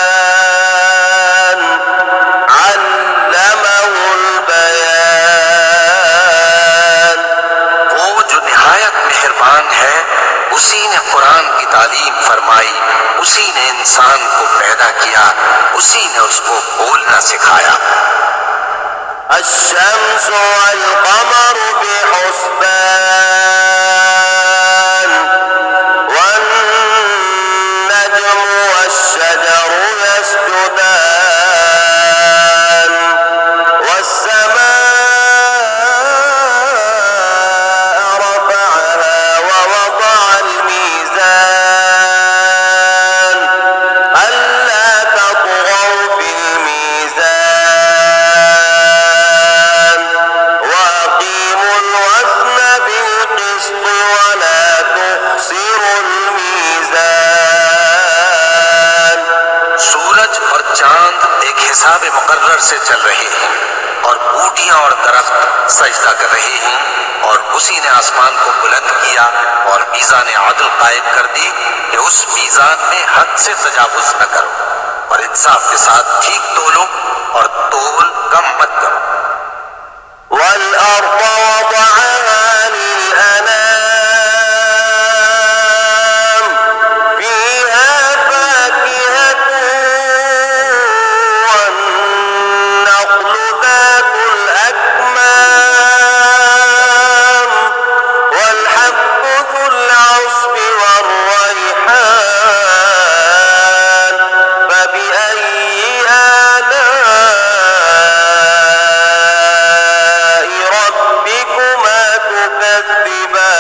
الإنسان علمه البيان। वो जो निहायत मेहरबान है, उसी ने कुरान की तालीम फरमाई, उसी ने इंसान को पैदा किया, उसी ने उसको बोलना सिखाया। الشمس والقمر بحسبان والنجم والشجر يسجدان والسماء رفعها ووضع الميزان ألا تطغوا في الميزان وأقيموا الوزن بالقسط ولا تخسروا الميزان। सूरज और चांद एक हिसाब मुकर्रर से चल रहे हैं और बूटियां और दरख्त सजदा कर रहे हैं, और उसी ने आसमान को बुलंद किया और मीज़ान आदल कायम कर दी कि उस मीज़ान में हद से तजावुज न करो और इंसाफ के साथ ठीक तोलो और तोल कम मत करो। والأرض وضعها للأنام فيها فاكهة والنخل ذات الأكمام والحب ذو العصف والريحان فبأي آلاء ربكما تكذبان।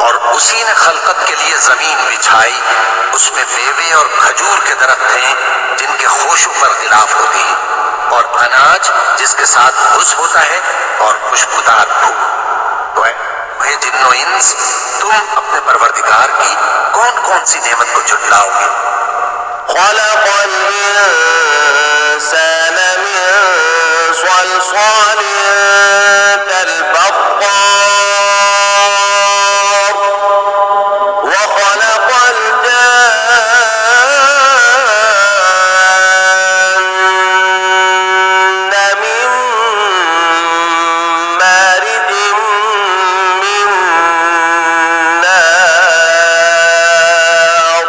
और उसी ने खलकत के लिए जमीन बिछाई, उसमें मेवे और खजूर के दरख्त हैं जिनके खोशों पर गिलाफ होती है, और अनाज जिसके साथ भुस होता है और खुशबूदार फूल। तो हे जिन्नो इंस, तुम अपने परवरदिगार की कौन कौन सी नेमत को झुटलाओगे? خلق الإنسان من صلصال كالفخار وخلق الجان من مارج من نار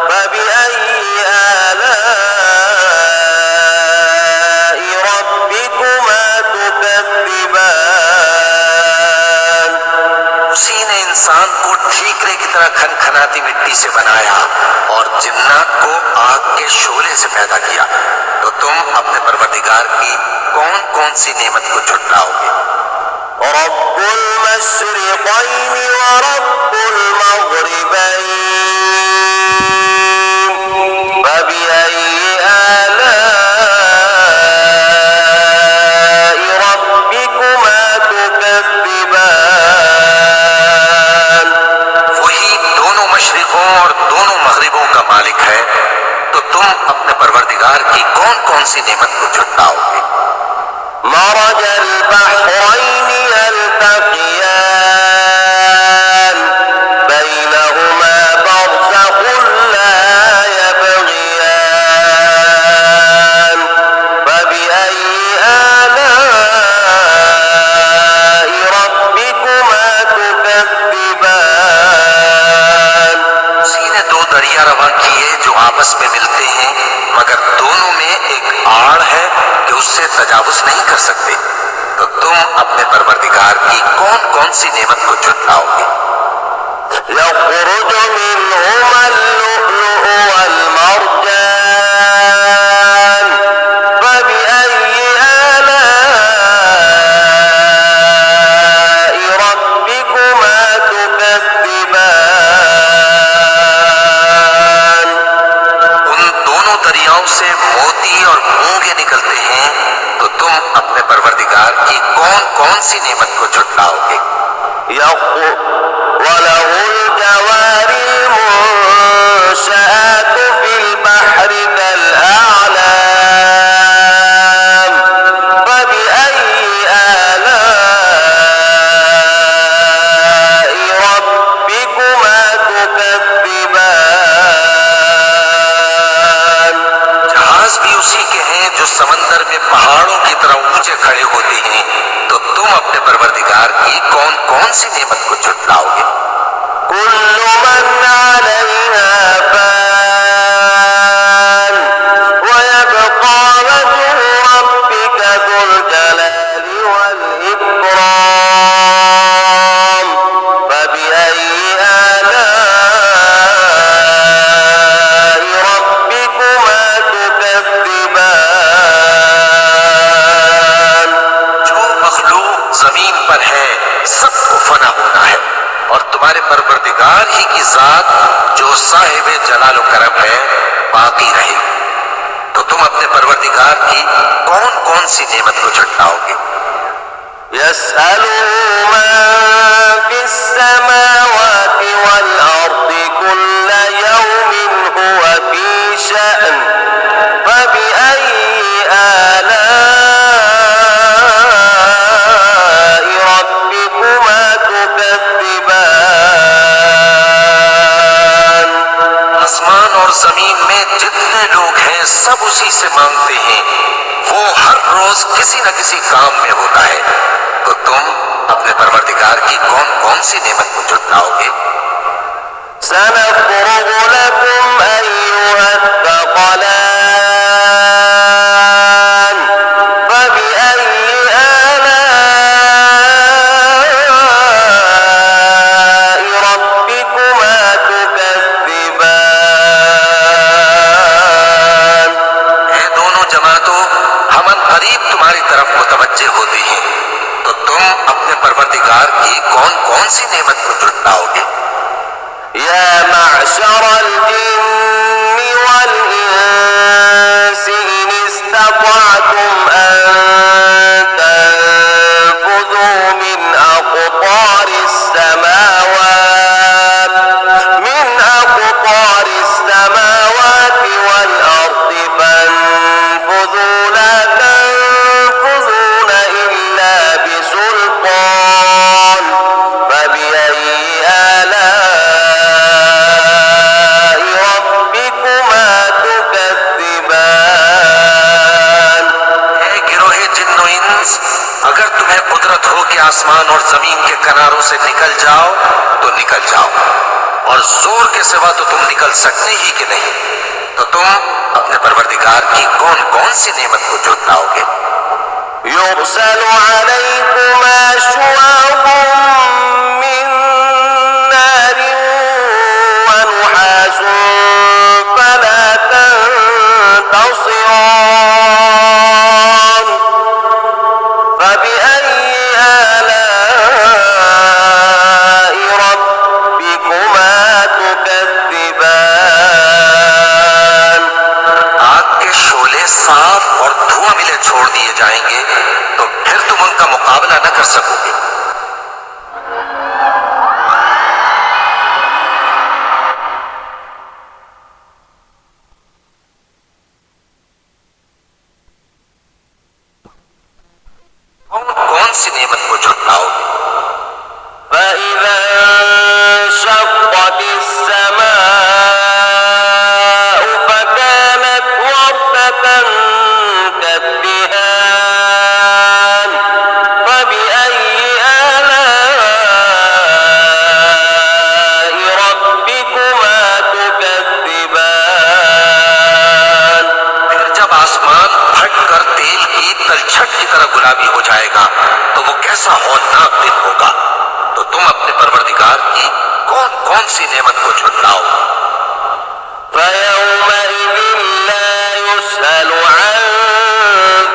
فبأي آلاء ربكما تكذبان। उसी ने इंसान को ठीकरे की तरह खनखनाती मिट्टी से बनाया और जिन्नात को आग के शोले से पैदा किया। तो तुम अपने परवरदिगार की कौन कौन सी नेमत को झुटलाओगे? رب المشرقين ورب المغربين فبأي آلاء ربكما تكذبان। वही दोनों मशरिकों और दोनों मगरिबों का मालिक है, तो तुम अपने परवरदिगार की कौन कौन सी नेमत को झुटलाओगे? مرج البحرين يلتقيان بينهما برزخ لا يبغيان فبأي آلاء ربكما تكذبان। उसी ने दो दरिया रवा किए जो आपस में मिलते हैं, मगर दोनों में एक आड़ है कि उससे तजावुज नहीं कर सकते। तो तुम अपने परवरदिगार की कौन कौन सी नेमत को झुटलाओगे? يخرج منهما اللؤلؤ والمرجان فبأي آلاء ربكما تكذبان। उन दोनों दरियाओं से मोती और मूंगे निकलते हैं, तो तुम अपने परवरदिगार की कौन कौन सी नेमत को झुटलाओगे? وله الجوار المنشآت في البحر كالأعلام فبأي آلاء कौन सी नेमत को झुटलाओगे? كل من عليها فان ويبقى وجه ربك ذو الجلال والإكرام فبأي آلاء ربكما تكذبان। जो मखलूक जमीन पर है सबको फना होना है और तुम्हारे परवरदिगार ही की जात जो साहिब जलाल करम है बाकी रहे। तो तुम अपने परवरदिगार की कौन कौन सी नेमत को झुटलाओगे? يسأله من في السماوات والأرض كل يوم هو في شأن فبأي آلاء ربكما تكذبان। आसमान और जमीन में जितने लोग हैं सब उसी से मांगते हैं। वो हर रोज किसी न किसी काम में होता है। तो तुम अपने परवरदिगार की कौन कौन सी नेमत को झुटलाओगे? سنفرغ لكم أيها الثقلان فبأي آلاء ربكما تكذبان। ये दोनों जमातों हम करीब तुम्हारी तरफ मुतवज्जे होते हैं। तो तुम अपने परवरदिगार की कौन कौन सी नेमत को झुटलाओगे? يا معشر الجن والإنس إن استطعتم أن تنفذوا من أقطار السماوات والأرض فانفذوا لا تنفذون إلا بسلطان فبأي آلاء ربكما تكذبان। हे गिरोहे जिन्नो इंस, अगर तुम्हें कुदरत हो कि आसमान और जमीन के किनारों से निकल जाओ तो निकल जाओ और जोर के सिवा तो तुम निकल सकते ही कि नहीं। तो तुम अपने परवरदिगार की कौन कौन सी नेमत को झुटलाओगे? يرسل عليكما شواظ من نار ونحاس فلا تنتصران فبأي آلاء ربكما تكذبان। आग के शोले साफ और धुआं मिले छोड़ दिए जाएंगे तो फिर तुम उनका मुकाबला न कर सकोगे। कौन कौन सी नेमत को झुटलाओगे? فإذا انشقت السماء فكانت وردة كالدهان فبأي آلاء ربكما تكذبان। फिर जब आसमान फट कर तेल की तलछट की तरह गुलाबी हो जाएगा तो वो कैसा हौलनाक दिन होगा। तो तुम अपने परवरदिगार की कौन कौन सी नेमत को झुटलाओ? فيومئذ لا يسأل عن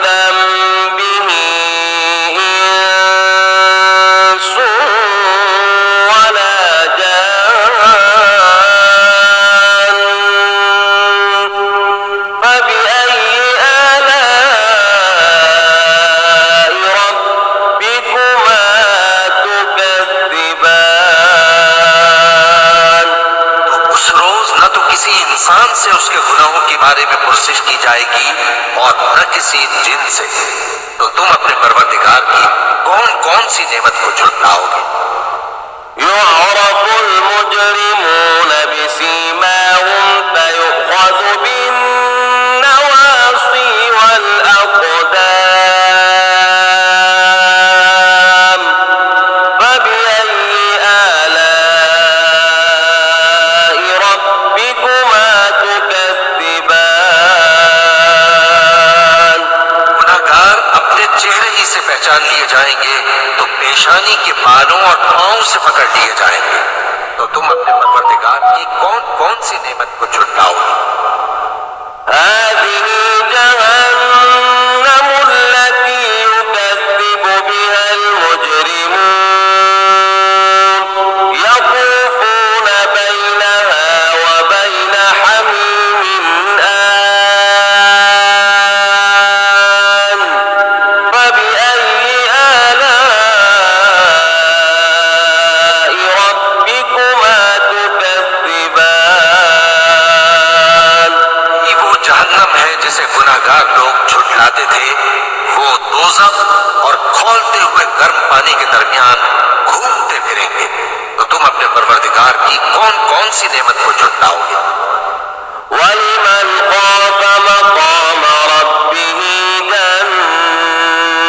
ذنبه إنس ولا جان فبأي آلاء ربكما تكذبان। तो उस रोज न तो किसी इंसान से उसके गुनाहों के बारे में पुरसिश की जाएगी और न किसी जिन से। तो तुम अपने परवरदिगार की कौन कौन सी नेमत को झुटलाओगे? يعرف المجرمون بسيماهم فيؤخذ بالنواصي والأقدام فبأي पेशानी के बालों और पांव से पकड़ लिए जाएंगे, तो तुम अपने परवरदिगार की कौन कौन सी नेमत को झुटलाओगे? هذه جهنم التي يكذب بها المجرمون يطوفون بينها وبين حميم آن فبأي آلاء ربكما تكذبان ये वो जहन्नम है जिसे गुनाहगार लोग झुटलाते थे। वो दोज़ख और खौलते हुए गर्म पानी के दरमियान घूमते फिरेंगे। तो तुम अपने परवरदिगार की कौन कौन सी नेमत को झुटलाओगे? ولمن خاف مقام ربه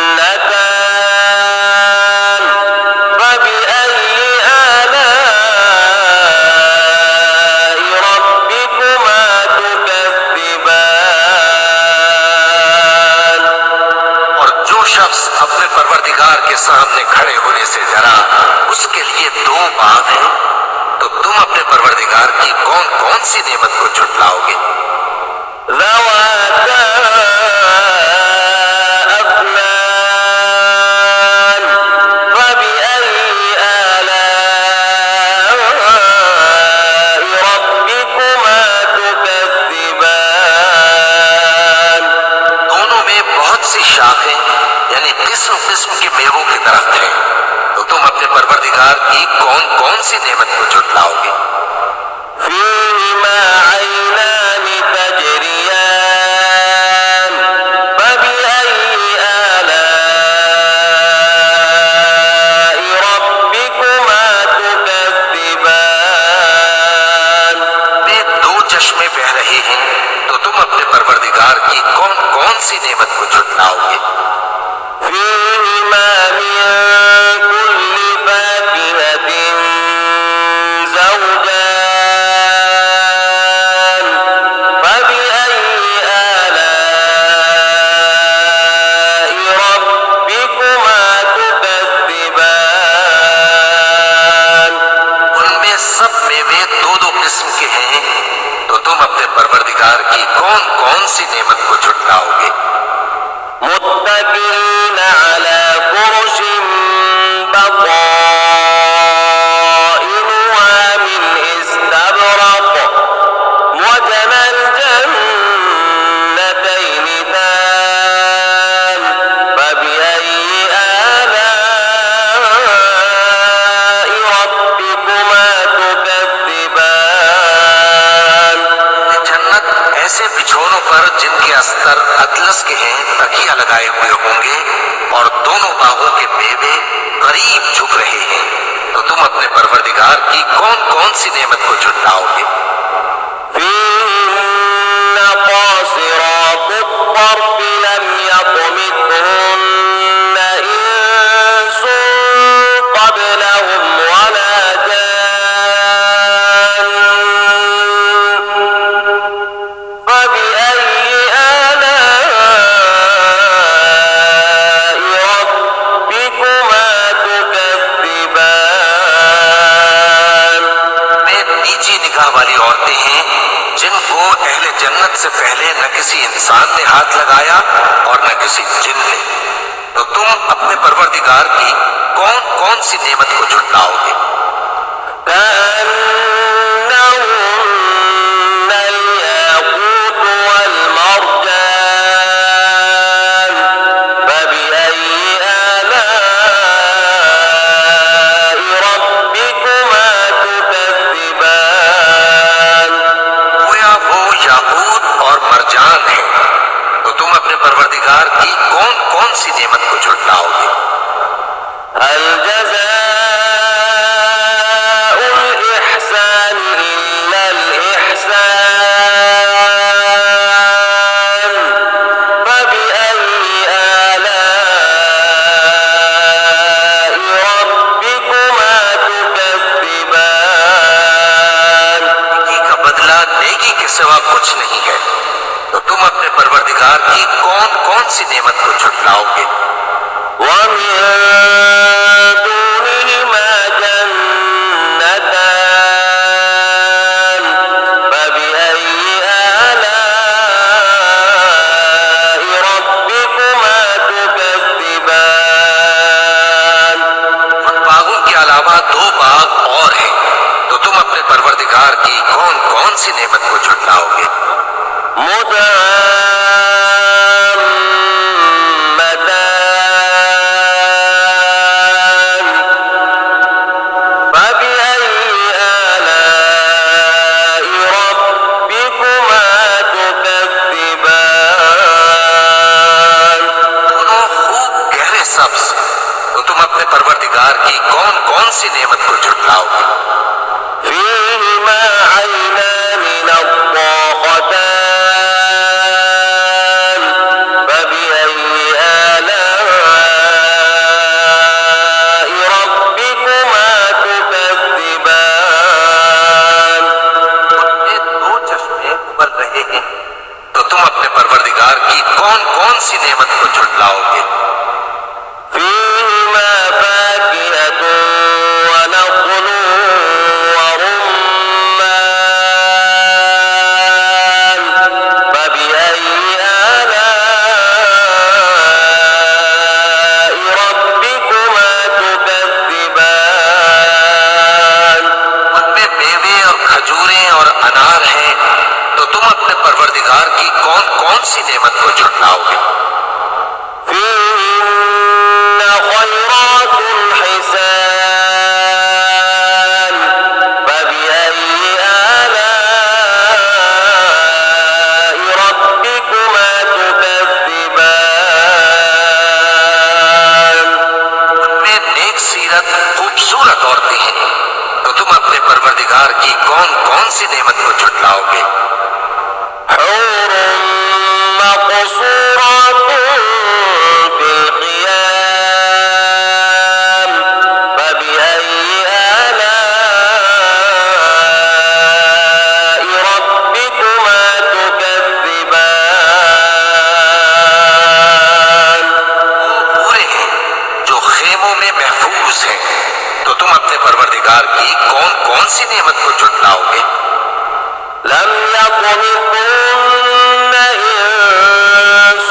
جنتان فبأي آلاء ربكما تكذبان और जो शख्स अपने परवरदिगार के सामने खड़े होने से डरा, उसके लिए दो बाग हैं। तो तुम अपने परवरदिगार की कौन कौन सी नेमत को झुटलाओगे? ذواتا أفنان فبأي آلاء ربكما تكذبان दोनों में बहुत सी शाखें यानी किस्म किस्म के मेवों के दरख्त हैं। तो तुम अपने परवरदिगार की कौन कौन सी नेमत को झुटलाओगे? فيهما عينان تجريان فبأي آلاء ربكما تكذبان वे दो चश्मे बह रहे हैं। तो तुम अपने परवरदिगार की कौन कौन सी नेमत को झुटलाओगे? فيهما من كل فاكهة زوجان فبأي آلاء ربكما تكذبان उनमें सब मेवे दो दो किस्म के हैं। तो तुम अपने परवरदिगार की कौन कौन सी नेमत को झुटलाओगे? متكئين على فرش بطائنها من استبرق وجنى الجنتين دان فبأي آلاء ربكما تكذبان जन्नत ऐसे बिछौनों पर जिनके अस्तर अतलस के हैं तकिया लगाए हुए होंगे और दोनों बाहों के मेवे करीब झुक रहे हैं। तो तुम अपने परवरदिगार की कौन कौन सी नेमत को झुटलाओगे? فيهن قاصرات الطرف لم يطمثهن إنس قبلهم ولا جان فبأي آلاء ربكما تكذبان वे नीची निगाह वाली औरतें हैं जिनको अहले जन्नत से पहले न किसी इंसान ने हाथ लगाया और न किसी जिन ने। तो तुम अपने परवरदिगार की कौन कौन सी नेमत को झुटलाओगे? كأنهن الياقوت والمرجان فبأي آلاء ربكما تكذبان गोया वो याकूत और मरजान है। तो तुम अपने परवरदिगार की कौन कौन सी नेमत को झुटलाओगे? هل جزاء الإحسان إلا الإحسان فبأي آلاء ربكما تكذبان नेकी का बदला नेकी के सिवा कुछ नहीं है। तो तुम अपने परवरदिगार की कौन कौन सी नेमत को झुटलाओगे? ومن कौन सी नेमत को झुटलाओगे? مدهامتان فبأي آلاء ربكما تكذبان दोनों खूब गहरे सब्ज, तो तुम अपने परवरदिगार की कौन कौन सी नेमत को झुटलाओगे? فيهما عينان نضاختان فبأي آلاء ربكما تكذبان उनमें दो चश्मे उबल रहे हैं, तो तुम अपने परवरदिगार की कौन कौन सी नेमत को झुटलाओगे? فيهما فاكهة ونخل ورمان فبأي آلاء ربكما تكذبان उनमें मेवे और खजूरें और अनार हैं, तो तुम अपने परवरदिगार की कौन कौन सी नेमत को झुटलाओगे? فيهن خيرات حسان فبأي آلاء ربكما تكذبان उनमें नेक सीरत खूबसूरत औरतें हैं, तो तुम अपने परवरदिगार की कौन कौन सी नेमत को झुटलाओगे? حور مقصورات في الخيام فبأي آلاء ربكما تكذبان वो पूरे हैं जो खेमों में महफूज हैं, तो तुम अपने परवरदिगार की कौन कौन सी नेमत को झुटलाओगे? لم يطمثهن إنس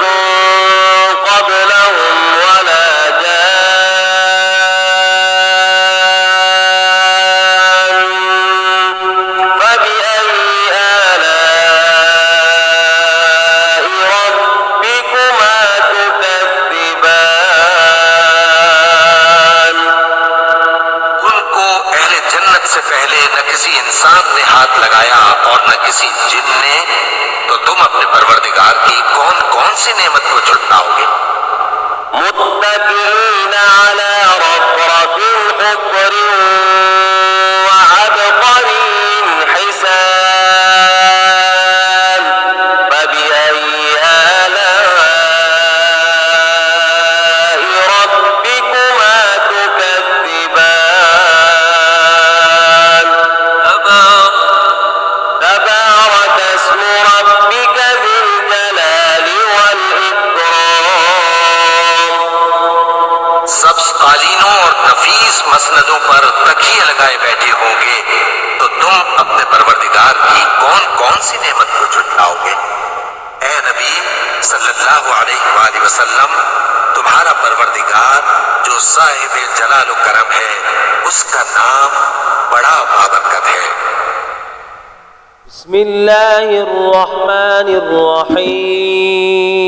قبلهم ولا جان فبأي آلاء ربكما تكذبان उनको अहले जन्नत से पहले न किसी इंसान ने हाथ लगाया और न किसी जिन ने, तो तुम अपने परवरदिगार की कौन कौन सी नेमत को झुटलाओगे? متكئين على رفرف خضر وعبقري حسان فبأي آلاء ربكما تكذبان تبارك اسم ربك ذي الجلال والإكرام सब्ज कालीनों और नफीस मसनदों पर तकिए लगाए बैठे होंगे, तो तुम अपने परवरदिगार की कौन कौन सी नेमत को झुटलाओगे? ए नबी सल्लल्लाहु अलैहि वसल्लम, तुम्हारा परवरदिगार जो साहिब जलाल व करम है, उसका नाम बड़ा बाबरकत है। بسم الله الرحمن الرحيم